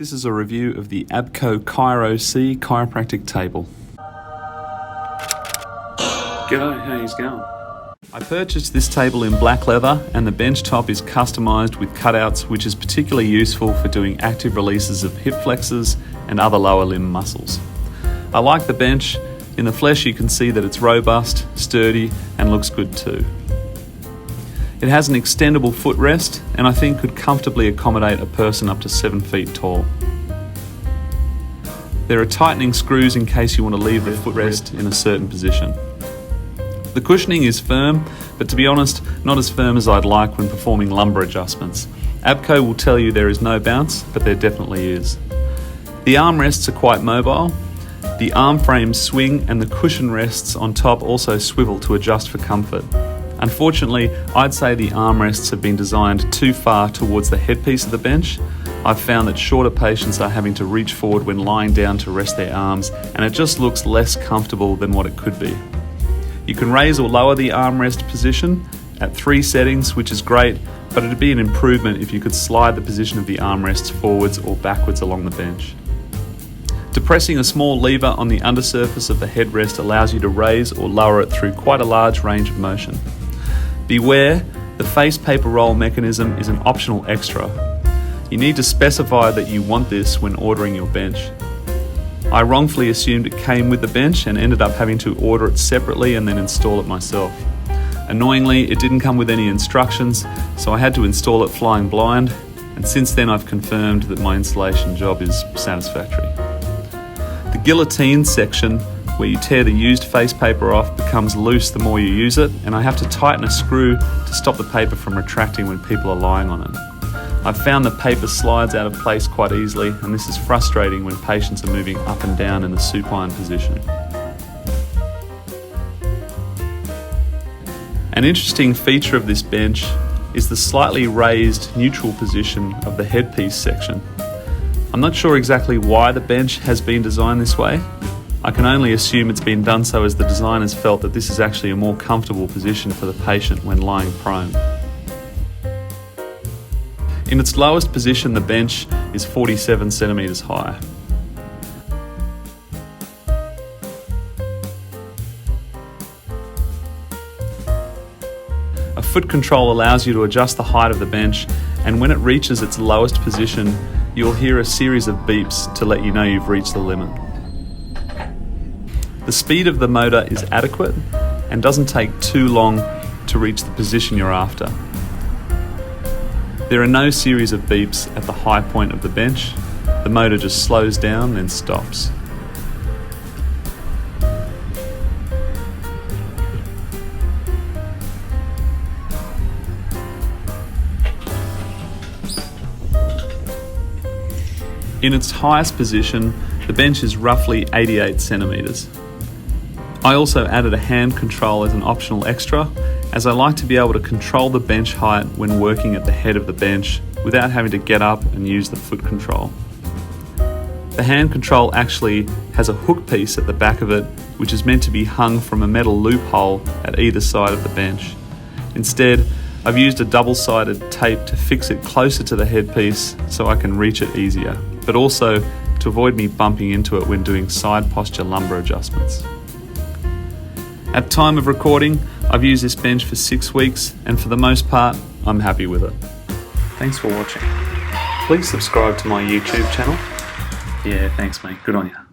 This is a review of the ABCO Chiro C chiropractic table. G'day, how's it going? I purchased this table in black leather and the bench top is customised with cutouts, which is particularly useful for doing active releases of hip flexors and other lower limb muscles. I like the bench. In the flesh you can see that it's robust, sturdy and looks good too. It has an extendable footrest and I think could comfortably accommodate a person up to 7 feet tall. There are tightening screws in case you want to leave the footrest in a certain position. The cushioning is firm, but to be honest, not as firm as I'd like when performing lumbar adjustments. ABCO will tell you there is no bounce, but there definitely is. The armrests are quite mobile. The arm frames swing and the cushion rests on top also swivel to adjust for comfort. Unfortunately, I'd say the armrests have been designed too far towards the headpiece of the bench. I've found that shorter patients are having to reach forward when lying down to rest their arms, and it just looks less comfortable than what it could be. You can raise or lower the armrest position at 3 settings, which is great, but it'd be an improvement if you could slide the position of the armrests forwards or backwards along the bench. Depressing a small lever on the undersurface of the headrest allows you to raise or lower it through quite a large range of motion. Beware, the face paper roll mechanism is an optional extra. You need to specify that you want this when ordering your bench. I wrongfully assumed it came with the bench and ended up having to order it separately and then install it myself. Annoyingly, it didn't come with any instructions, so I had to install it flying blind, and since then I've confirmed that my installation job is satisfactory. The guillotine section, where you tear the used face paper off, becomes loose the more you use it, and I have to tighten a screw to stop the paper from retracting when people are lying on it. I've found the paper slides out of place quite easily, and this is frustrating when patients are moving up and down in the supine position. An interesting feature of this bench is the slightly raised neutral position of the headpiece section. I'm not sure exactly why the bench has been designed this way. I can only assume it's been done so as the designers felt that this is actually a more comfortable position for the patient when lying prone. In its lowest position, the bench is 47 centimetres high. A foot control allows you to adjust the height of the bench, and when it reaches its lowest position, you'll hear a series of beeps to let you know you've reached the limit. The speed of the motor is adequate and doesn't take too long to reach the position you're after. There are no series of beeps at the high point of the bench. The motor just slows down and stops. In its highest position, the bench is roughly 88 centimetres. I also added a hand control as an optional extra, as I like to be able to control the bench height when working at the head of the bench without having to get up and use the foot control. The hand control actually has a hook piece at the back of it, which is meant to be hung from a metal loophole at either side of the bench. Instead, I've used a double-sided tape to fix it closer to the headpiece so I can reach it easier, but also to avoid me bumping into it when doing side posture lumbar adjustments. At time of recording, I've used this bench for 6 weeks, and for the most part, I'm happy with it. Thanks for watching. Please subscribe to my YouTube channel. Yeah, thanks mate, good on you.